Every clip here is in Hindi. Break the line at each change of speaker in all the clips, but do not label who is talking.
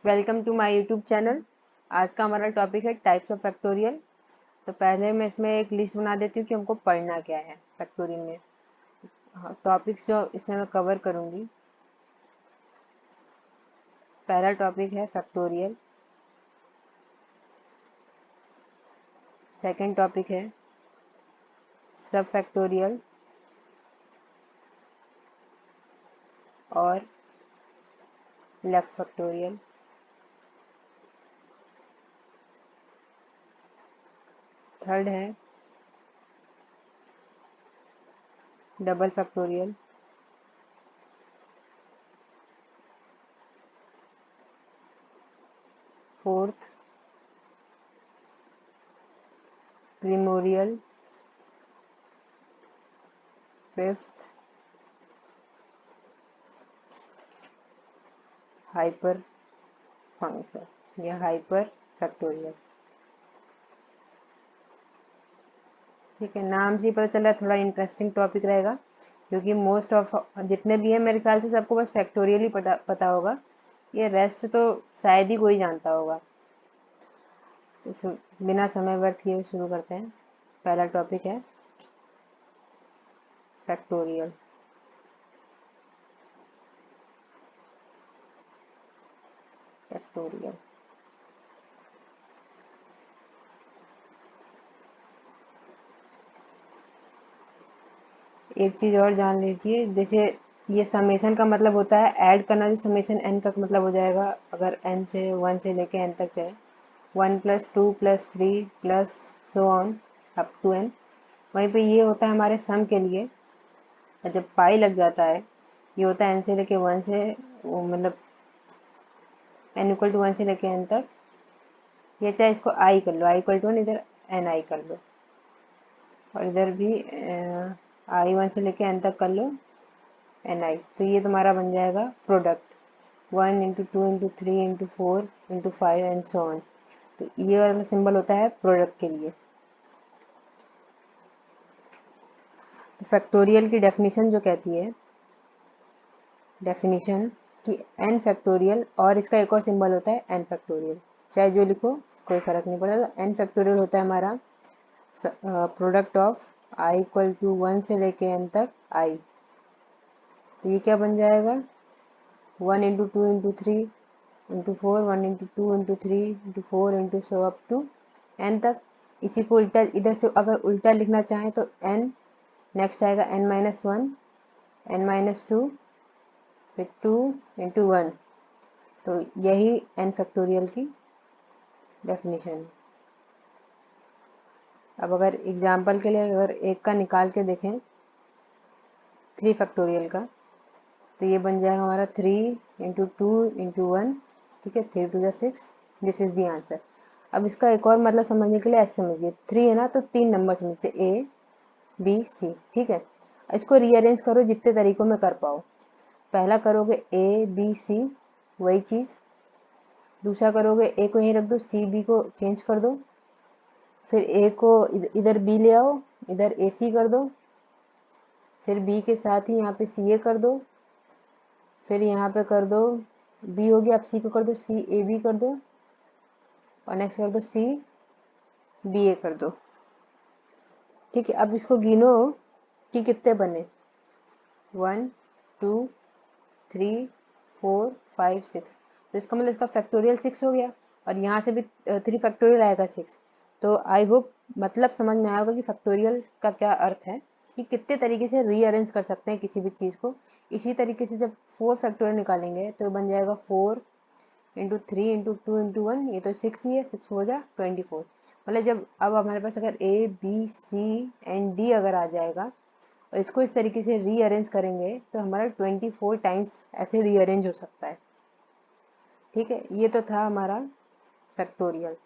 Welcome to my YouTube channel. आज का हमारा टॉपिक है टाइप्स ऑफ फैक्टोरियल। तो पहले मैं इसमें एक लिस्ट बना देती हूँ कि हमको पढ़ना क्या है फैक्टोरियल में। हाँ, टॉपिक्स जो इसमें मैं कवर करूँगी। पहला टॉपिक है फैक्टोरियल। सेकंड टॉपिक है सब फैक्टोरियल और लेफ्ट फैक्टोरियल। थर्ड है double factorial. Fourth primorial. Fifth hyper function या हाइपर फैक्टोरियल। ठीक है, नाम से ही पता चल रहा है थोड़ा इंटरेस्टिंग टॉपिक रहेगा, क्योंकि मोस्ट ऑफ जितने भी हैं मेरे ख्याल से सबको बस फैक्टोरियल ही पता होगा। ये रेस्ट तो शायद ही कोई जानता होगा। तो फिर बिना समय व्यर्थ किए शुरू करते हैं। पहला टॉपिक है फैक्टोरियल। फैक्टोरियल एक चीज़ और जान लीजिए, जैसे ये समेशन का मतलब होता है ऐड करना। जो समेशन एन का मतलब हो जाएगा, अगर एन से 1 से लेके एन तक जाए, 1 + 2 + 3 plus so on up to n. वहीं पे ये होता है हमारे सम के लिए। और जब पाई लग जाता है, ये होता है एन से लेके 1 से, वो मतलब n = 1 से लेके n तक। या चाहे इसको आई कर लो, i = 1, इधर एन आई कर लो, और इधर भी i 1 से लेके n तक कर लो, एन आई। तो ये तुम्हारा बन जाएगा प्रोडक्ट 1 × 2 × 3 × 4 × 5 एंड सो ऑन। तो ये वाला सिंबल होता है प्रोडक्ट के लिए। तो फैक्टोरियल की डेफिनेशन जो कहती है, डेफिनेशन कि n फैक्टोरियल, और इसका एक और सिंबल होता है n फैक्टोरियल। चाहे जो लिखो कोई फर्क नहीं पड़ेगा। n फैक्टोरियल होता है हमारा प्रोडक्ट ऑफ i = 1 से लेके n तक i। तो ये क्या बन जाएगा, 1 × 2 × 3 × 4, 1 × 2 × 3 × 4 × सो अप टू n तक। इसी को उल्टा इधर से अगर उल्टा लिखना चाहें तो n नेक्स्ट आएगा n-1, n-2, फिर 2 × 1। तो यही n फैक्टोरियल की डेफिनेशन है। अब अगर एग्जाम्पल के लिए अगर एक का निकाल के देखें 3 फैक्टोरियल का, तो ये बन जाएगा हमारा 3 × 2 × 1। ठीक है, 3 × 2 = 6, दिस इज द आंसर। अब इसका एक और मतलब समझने के लिए ऐसे समझिए, 3 है ना, तो 3 नंबर समझिए A B C। ठीक है, इसको रीअरेंज करो जितने तरीकों में कर पाओ। पहला करोगे A B C, वही चीज़। दूसरा करोगे A को यहीं रख दो, C B को चेंज कर दो, फिर A को इधर B ले आओ, इधर AC कर दो, फिर B के साथ ही यहाँ पे CA कर दो, फिर यहाँ पे कर दो B हो गया, अब C को कर दो CAB कर दो, और नेक्स्ट कर दो CBA कर दो। ठीक है, अब इसको गिनो कि कितने बने, 1 2 3 4 5 6। तो इसका मतलब इसका फैक्टोरियल 6 हो गया, और यहाँ से भी 3 फैक्टोरियल आएगा 6। तो आई होप मतलब समझ में आया होगा कि फैक्टोरियल का क्या अर्थ है, कि कितने तरीके से रीअरेंज कर सकते हैं किसी भी चीज़ को। इसी तरीके से जब 4 फैक्टोरियल निकालेंगे तो बन जाएगा 4 × 3 × 2 × 1। ये तो 6 ही है, 6 हो जा 24। मतलब जब अब हमारे पास अगर A B C and D अगर आ जाएगा, और इसको इस तरीके से रीअरेंज करेंगे, तो हमारा 24 टाइम्स ऐसे रीअरेंज हो सकता है। ठीक है, ये तो था हमारा फैक्टोरियल।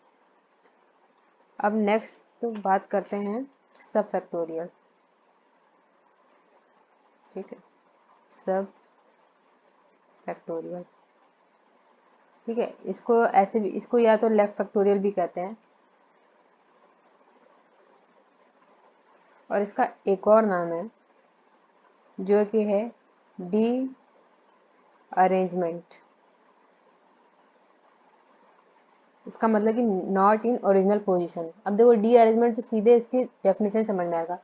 अब नेक्स्ट तो बात करते हैं सब फैक्टोरियल। ठीक है, सब फैक्टोरियल। ठीक है, इसको ऐसे भी, इसको या तो लेफ्ट फैक्टोरियल भी कहते हैं, और इसका एक और नाम है जो कि है डी अरेंजमेंट। इसका मतलब कि नॉट इन ओरिजिनल पोजीशन। अब देखो डी अरेंजमेंट तो सीधे इसकी डेफिनेशन समझ में आएगा।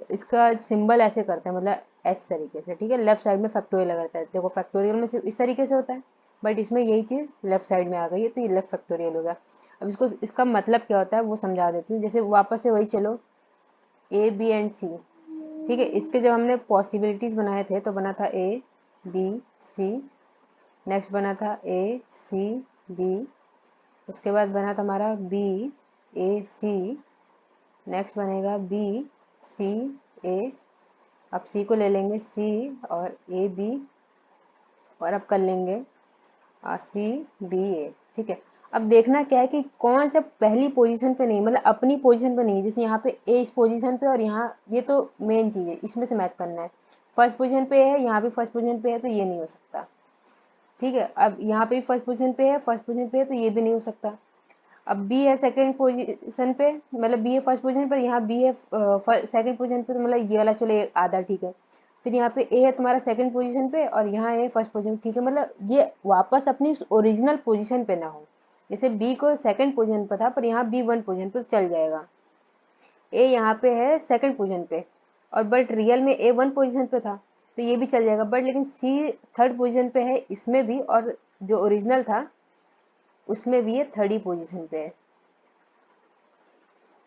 इसका सिंबल ऐसे करते हैं, मतलब ऐसे तरीके से, ठीक है। लेफ्ट साइड में फैक्टोरियल लगाता है, देखो फैक्टोरियल में सिर्फ इस तरीके से होता है, बट इसमें यही चीज़ लेफ्ट साइड में आ गई है, तो ये लेफ्ट फैक्टोरियल हो गया। अब इसको, इसका मतलब क्या होता है वो समझा देती हूँ। जैसे वापस से वही चलो, ए बी एंड सी, ठीक है। इसके जब हमने पॉसिबिलिटीज बनाए थे तो बना था ए बी सी, नेक्स्ट बना था ए सी बी, उसके बाद बना था हमारा बी ए सी, नेक्स्ट बनेगा बी सी ए। अब सी को ले लेंगे सी और ए बी, और अब कर लेंगे सी बी ए, ठीक है। अब देखना क्या है कि कौन सा पहली पोजीशन पे नहीं, मतलब अपनी पोजीशन पे नहीं। जैसे यहाँ पे ए इस पोजीशन पे और यहाँ, ये तो मेन चीज़ है, इसमें से मैच करना है। फर्स्ट पोजीशन पे है, यहाँ भी फर्स्ट पोजीशन पे है, तो ये नहीं हो सकता, ठीक है। अब यहाँ पे भी फर्स्ट पोजीशन पे है, फर्स्ट पोजीशन पे है, तो ये भी नहीं हो सकता। अब बी है सेकंड पोजीशन पे, मतलब बी है फर्स्ट पोजीशन पर, यहाँ बी है सेकंड पोजीशन पे, तो मतलब ये वाला चलो एक आधा, ठीक है। फिर यहाँ पे ए है तुम्हारा सेकंड पोजीशन पे और यहाँ ए फर्स्ट पोजीशन, ठीक है। मतलब ये वापस अपनी ओरिजिनल पोजीशन पे ना हो। जैसे बी को सेकंड पोजीशन पे था, पर यहाँ बी वन पोजीशन पे, चल जाएगा। ए यहाँ पे है सेकंड पोजीशन पे, और बट रियल में ए वन पोजीशन पे था, तो ये भी चल जाएगा। बट लेकिन सी थर्ड पोजीशन पे है इसमें भी, और जो ओरिजिनल था उसमें भी ये थर्ड ही पोजीशन पे है,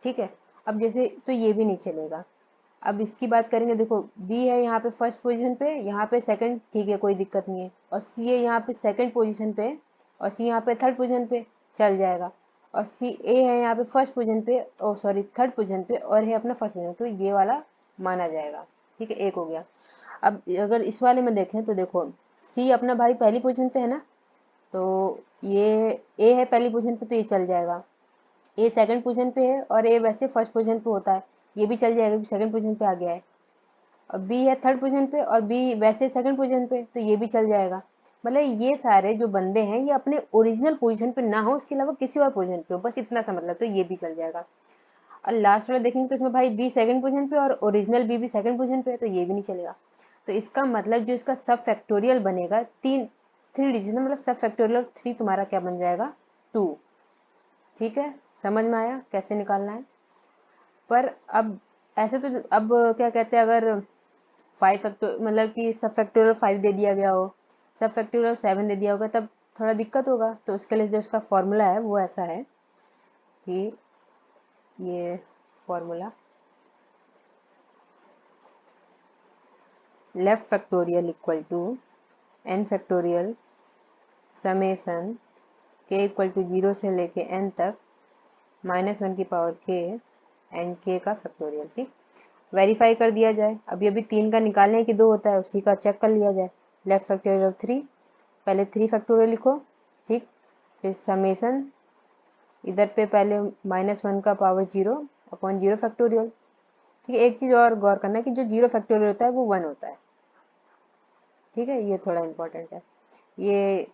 ठीक है। अब जैसे तो ये भी नहीं चलेगा। अब इसकी बात करेंगे, देखो बी है यहाँ पे फर्स्ट पोजीशन पे, यहाँ पे सेकंड, ठीक है, कोई दिक्कत नहीं है। और सी है यहाँ पे सेकंड पोजीशन पे, और सी यहाँ पे थर्ड पोजीशन पे, चल जाएगा। और सी ए है यहाँ पे फर्स्ट पोजीशन पे, ओ सॉरी थर्ड पोजीशन पे, और है अपना फर्स्ट पोजीशन, तो ये वाला माना जाएगा, ठीक है। एक हो गया। अब अगर इस वाले में देखें तो देखो सी अपना भाई पहली पोजीशन पे है ना, तो ये ए है पहली पोजीशन पे, तो ये चल जाएगा। ए सेकंड पोजीशन पे है और ए वैसे फर्स्ट पोजीशन पे होता है, ये भी चल जाएगा क्योंकि सेकंड पोजीशन पे आ गया है। और बी है थर्ड पोजीशन पे और बी वैसे सेकंड पोजीशन पे, तो ये भी चल जाएगा। मतलब ये सारे जो बंदे हैं ये अपने ओरिजिनल पोजीशन पे ना हो, उसके अलावा किसी और पोजीशन पे हो, बस इतना सा मतलब, तो ये भी चल जाएगा। और लास्ट वाला देखेंगे तो इसमें भाई बी सेकंड पोजीशन पे और ओरिजिनल बी भी सेकंड पोजीशन पे है, तो ये भी नहीं चलेगा। तो इसका मतलब जो इसका सब फैक्टोरियल बनेगा, थ्री डिजिट, मतलब सब फैक्टोरियल थ्री तुम्हारा क्या बन जाएगा, टू, ठीक है। समझ में आया कैसे निकालना है। पर अब ऐसे तो, अब क्या कहते हैं, अगर फाइव फैक्टर, मतलब कि सब फैक्टोरियल 5 दे दिया गया हो, सब फैक्टोरियल 7 दे दिया होगा, तब थोड़ा दिक्कत होगा। तो उसके लिए जो उसका फॉर्मूला है वो ऐसा है कि ये formula left factorial equal to n factorial summation के इक्वल टू 0 से लेके एन तक -1 की पावर के एंड के का फैक्टोरियल, ठीक। वेरीफाई कर दिया जाए। अभी अभी 3 का निकालने की 2 होता है, उसी का चेक कर लिया जाए। लेफ्ट फैक्टोरियल ऑफ 3, पहले 3 फैक्टोरियल लिखो, ठीक। फिर समेसन, इधर पे पहले -1 का पावर 0 अपॉन 0 फैक्टोरियल, ठीक है। एक चीज़ और गौर करना है कि जो 0 फैक्टोरियल होता है वो 1 होता है, ठीक है। ये थोड़ा इंपॉर्टेंट है। ये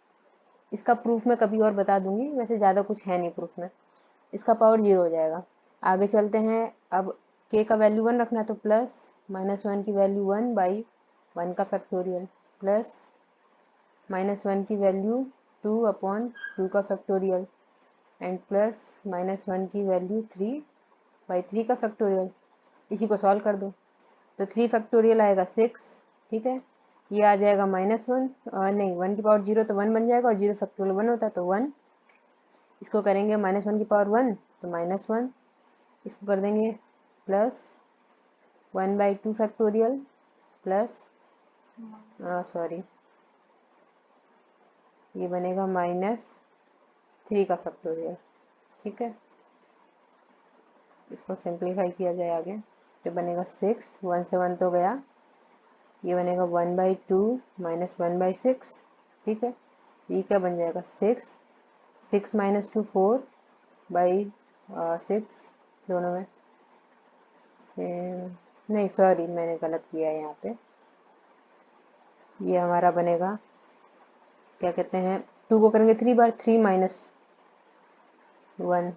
इसका प्रूफ मैं कभी और बता दूंगी, वैसे ज़्यादा कुछ है नहीं प्रूफ में। इसका पावर 0 हो जाएगा। आगे चलते हैं। अब के का वैल्यू 1 रखना है, तो प्लस -1 की वैल्यू 1 बाई 1 का फैक्टोरियल, प्लस -1 की वैल्यू 2 अपॉन 2 का फैक्टोरियल, एंड प्लस -1 की वैल्यू 3 बाई 3 का फैक्टोरियल। इसी को सॉल्व कर दो, तो 3 फैक्टोरियल आएगा 6, ठीक है। ये आ जाएगा -1, नहीं 1 की पावर 0 तो 1 बन जाएगा, और 0 फैक्टोरियल 1 होता है तो 1। इसको करेंगे -1 की पावर 1 तो -1, इसको कर देंगे plus 1 by 2 factorial, plus sorry ये बनेगा -3 का फैक्टोरियल, ठीक है। इसको सिंप्लीफाई किया जाए आगे, तो बनेगा 6, 1 से 1 तो गया, ये बनेगा 1 बाई 2 -1 बाई 6, ठीक है। ये क्या बन जाएगा 6, 6 माइनस 2 4 बाई 6, दोनों में नहीं सॉरी मैंने गलत किया है यहाँ पे। ये हमारा बनेगा, क्या कहते हैं, 2 को करेंगे 3 बार, 3 माइनस 1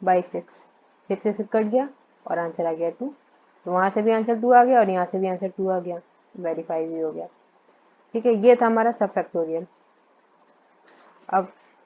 बाई 6, 6 से 6 कट गया और आंसर आ गया 2। तो वहाँ से भी आंसर 2 आ गया और यहाँ से भी आंसर 2 आ गया, वेरीफाई भी हो गया, ठीक है। ये था हमारा सब फैक्टोरियल। अब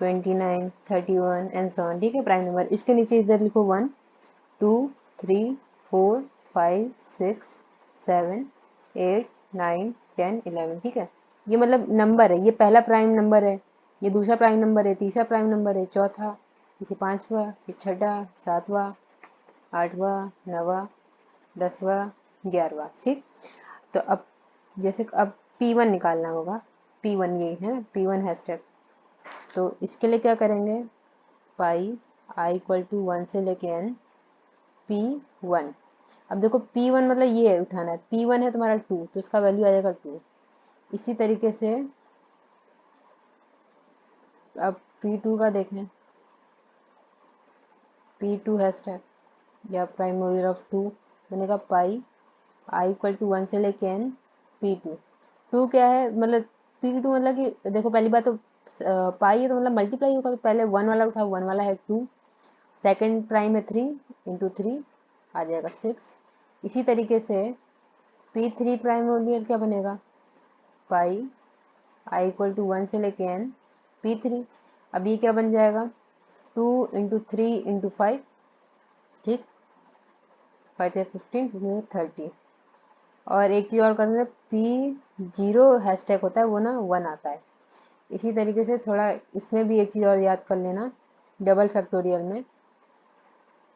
29, 31 एंड सो ऑन, ठीक है, प्राइम नंबर। इसके नीचे इधर लिखो 1 2 3 4 5 6 7 8 9 10 11, ठीक है। ये मतलब नंबर है, ये पहला प्राइम नंबर है, ये दूसरा प्राइम नंबर है, तीसरा प्राइम नंबर है, चौथा, इसे पांचवा, ये छठा, सातवां, आठवां, नवा, 10वां, 11वां, ठीक। तो अब जैसे अब P1 निकालना होगा, P1 ये है, P1 है स्टेप। तो इसके लिए क्या करेंगे, पाई i इक्वल टू 1 से लेके n P1। अब देखो P1 मतलब ये है, उठाना है, P1 है तुम्हारा 2, तो इसका वैल्यू आ जाएगा 2। इसी तरीके से अब P2 का देखें, P2 है स्टेप या प्राइमोरियल ऑफ 2, बनेगा पाई i इक्वल टू 1 से लेके n P2। 2 क्या है, मतलब P2 मतलब कि देखो पहली बात तो पाई है तो मतलब मल्टीप्लाई होगा, तो पहले 1 वाला उठाओ, 1 वाला है 2, सेकेंड प्राइम है 3 इंटू 3 आ जाएगा 6। इसी तरीके से P3 प्राइमोरियल क्या बनेगा, पाई i इक्वल टू 1 से लेके n P3। अब ये क्या बन जाएगा, 2 इंटू 3 इंटू 5, ठीक, 5 15 15 30। और एक चीज़ और करना है, P0 हैशटैग होता है वो ना 1 आता है। इसी तरीके से थोड़ा इसमें भी एक चीज़ और याद कर लेना, डबल फैक्टोरियल में,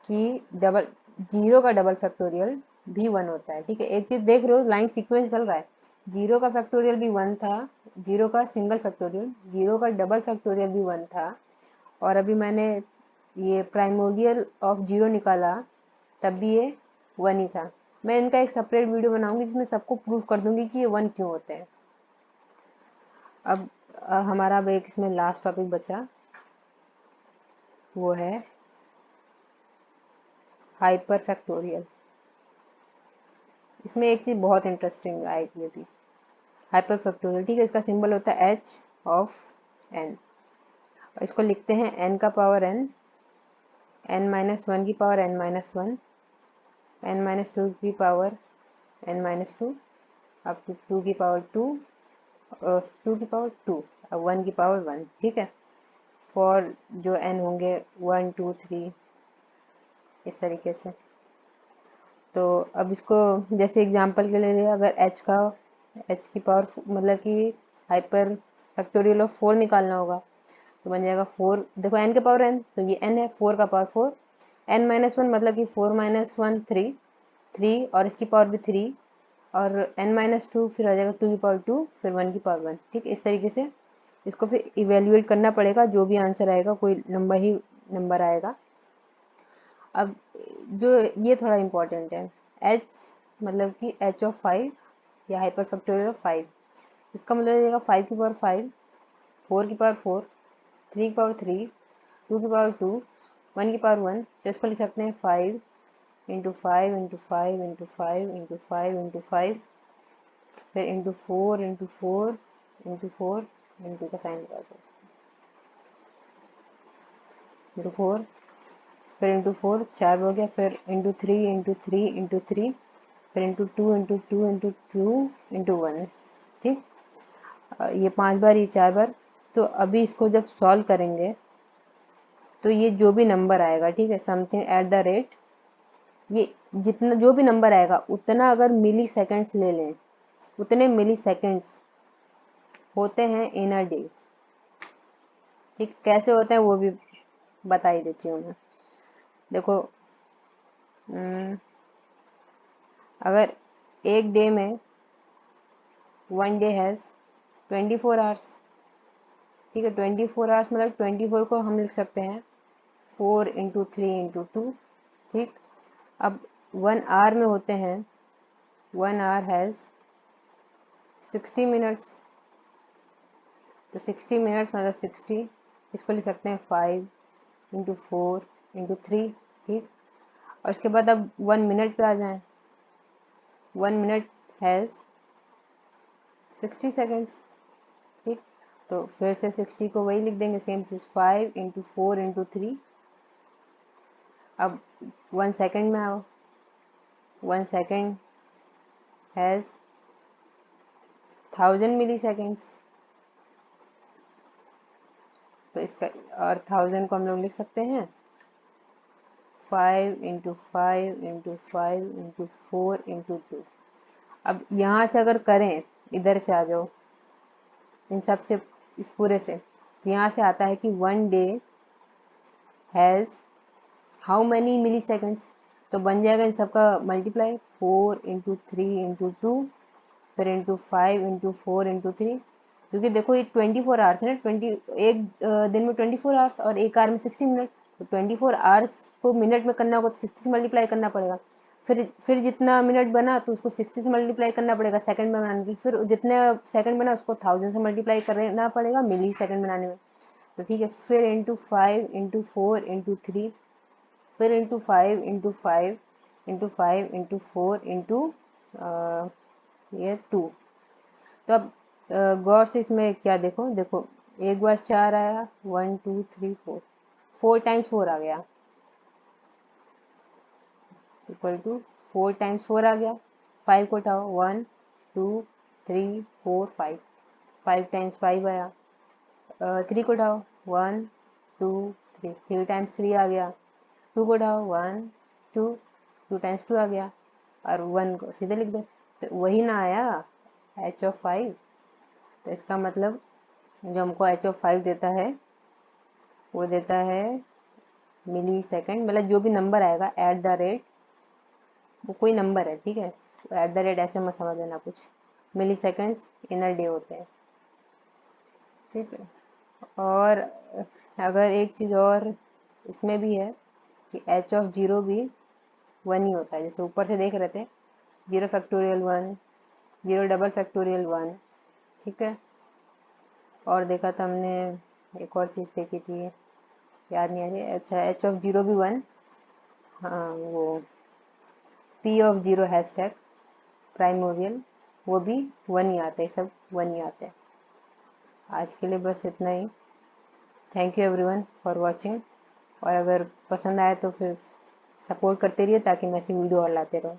कि डबल जीरो का डबल फैक्टोरियल भी 1 होता है, ठीक है। एक चीज़ देख रहे हो, लाइन सीक्वेंस चल रहा है, जीरो का फैक्टोरियल भी 1 था, जीरो का सिंगल फैक्टोरियल, जीरो का डबल फैक्टोरियल भी 1 था, और अभी मैंने ये प्राइमोरियल ऑफ जीरो निकाला तब भी ये 1 ही था। मैं इनका एक सेपरेट वीडियो बनाऊंगी जिसमें सबको प्रूफ कर दूंगी कि ये 1 क्यों होते हैं। अब हमारा अब एक इसमें लास्ट टॉपिक बचा, वो है हाइपर फैक्टोरियल। इसमें एक चीज़ बहुत इंटरेस्टिंग आएगी अभी, हाइपर फैक्टोरियल, ठीक है। इसका सिंबल होता है h ऑफ n, इसको लिखते हैं n का पावर n, n माइनस 1 की power n minus 1, n minus 2 की power n minus 2, up to 2 की पावर 2, 2 की पावर 2, अब 1 की पावर 1, ठीक है। फॉर जो n होंगे 1 2 3 इस तरीके से। तो अब इसको जैसे एग्जांपल के लिए, अगर h की पावर मतलब कि हाइपर फैक्टोरियल ऑफ 4 निकालना होगा, तो बन जाएगा 4, देखो n के पावर n, तो ये n है, 4 का पावर 4, n माइनस 1 मतलब कि 4 माइनस 1 3, 3 और इसकी पावर भी 3, और n माइनस 2 फिर आ जाएगा 2 की पावर 2, फिर 1 की पावर 1, ठीक। इस तरीके से इसको फिर इवेल्युएट करना पड़ेगा, जो भी आंसर आएगा कोई लंबा ही नंबर आएगा। अब जो ये थोड़ा इम्पोर्टेंट है, h मतलब कि h ऑफ 5 या हाइपर फैक्टोरियल ऑफ 5, इसका मतलब हो जाएगा 5 की पावर 5, 4 की पावर 4, 3 की पावर 3, 2 की पावर 2, 1 की पावर 1। तो इसको लिख सकते हैं 5 into 5 into 5 into 5 into 5 into 5, फिर इंटू 4 इंटू 4 इंटू 4, इंटू का साइन लगा दो, इंटू 4, फिर इंटू 4 4 हो गया, फिर इंटू 3 इंटू 3 इंटू 3, फिर इंटू 2 इंटू 2 इंटू 2 इंटू 1, ठीक। ये 5 बार, ये 4 बार। तो अभी इसको जब सॉल्व करेंगे तो ये जो भी नंबर आएगा, ठीक है, समथिंग एट द रेट, ये जितना जो भी नंबर आएगा उतना अगर मिली सेकेंड्स ले लें, उतने मिली सेकेंड्स होते हैं इन अ डे, ठीक। कैसे होते हैं वो भी बता ही देती हूँ मैं। देखो अगर एक डे में 1 डे हैज़ 24 आवर्स, ठीक है, 24 आवर्स मतलब 24 को हम लिख सकते हैं 4 इंटू 3 इंटू 2, ठीक। अब 1 आवर में होते हैं, 1 आवर हैज़ 60 मिनट्स, तो 60 मिनट्स मतलब 60, इसको लिख सकते हैं 5 इंटू 4 इंटू 3, ठीक। और इसके बाद अब 1 मिनट पे आ जाएं, 1 मिनट हैज़ 60 सेकेंड्स, ठीक। तो फिर से 60 को वही लिख देंगे, सेम चीज़, 5 इंटू 4 इंटू 3। अब 1 सेकेंड में आओ, 1 सेकेंड हैज़ 1000 मिली सेकेंड्स, तो इसका और 1000 को हम लोग लिख सकते हैं 5 इंटू 5 इंटू 5 इंटू 4 इंटू 2। अब यहाँ से अगर करें, इधर से आ जाओ इन सब से, इस पूरे से, तो यहाँ से आता है कि 1 day has how many milliseconds. तो बन जाएगा इन सबका मल्टीप्लाई 4 इंटू 3 इंटू 2 फिर इंटू 5 इंटू 4 इंटू 3, क्योंकि देखो ये 24 आवर्स है ना, एक दिन में 24 आवर्स और एक आवर में 60 मिनट। तो 24 आवर्स को मिनट में करना होगा तो 60 से मल्टीप्लाई करना पड़ेगा। फिर जितना मिनट बना तो उसको 60 से मल्टीप्लाई करना पड़ेगा सेकंड में बनाने की, फिर जितने सेकंड बना उसको 1000 से मल्टीप्लाई करना पड़ेगा मिली सेकंड बनाने में। तो ठीक है, फिर इंटू 5 इंटू 4 इंटू 3, फिर into 5 into 5 into 5 into 4 into ये 2। तो अब गौर से इसमें क्या देखो, देखो एक बार 4 आया, 1 2 3 4, 4 टाइम्स 4 आ गया इक्वल टू 4 टाइम्स 4 आ गया। 5 को उठाओ 1 2 3 4 5, 5 टाइम्स 5 आया। 3 को उठाओ 1 2 3, 3 टाइम्स 3 आ गया। 2 को उठाओ 1 2, 2 टाइम्स 2 आ गया। और 1 को सीधे लिख दो, तो वही ना आया h(5)। तो इसका मतलब जो हमको h(5) देता है वो देता है मिली सेकेंड, मतलब जो भी नंबर आएगा एट द रेट, वो कोई नंबर है, ठीक है, तो एट द रेट ऐसे मत समझ लेना कुछ, मिली सेकेंड्स इन अ डे होते हैं, ठीक है। और अगर एक चीज़ और इसमें भी है कि h(0) भी 1 ही होता है। जैसे ऊपर से देख रहे थे 0 फैक्टोरियल 1, 0 डबल फैक्टोरियल 1, ठीक है। और देखा था हमने, एक और चीज़ देखी थी, याद नहीं आ रही। अच्छा, h(0) भी 1, हाँ वो p(0) हैशटैग प्राइमोरियल, वो भी 1 ही आते हैं, सब 1 ही आते हैं। आज के लिए बस इतना ही। Thank you everyone for watching. और अगर पसंद आए तो फिर सपोर्ट करते रहिए ताकि मैं ऐसी वीडियो और लाते रहूँ।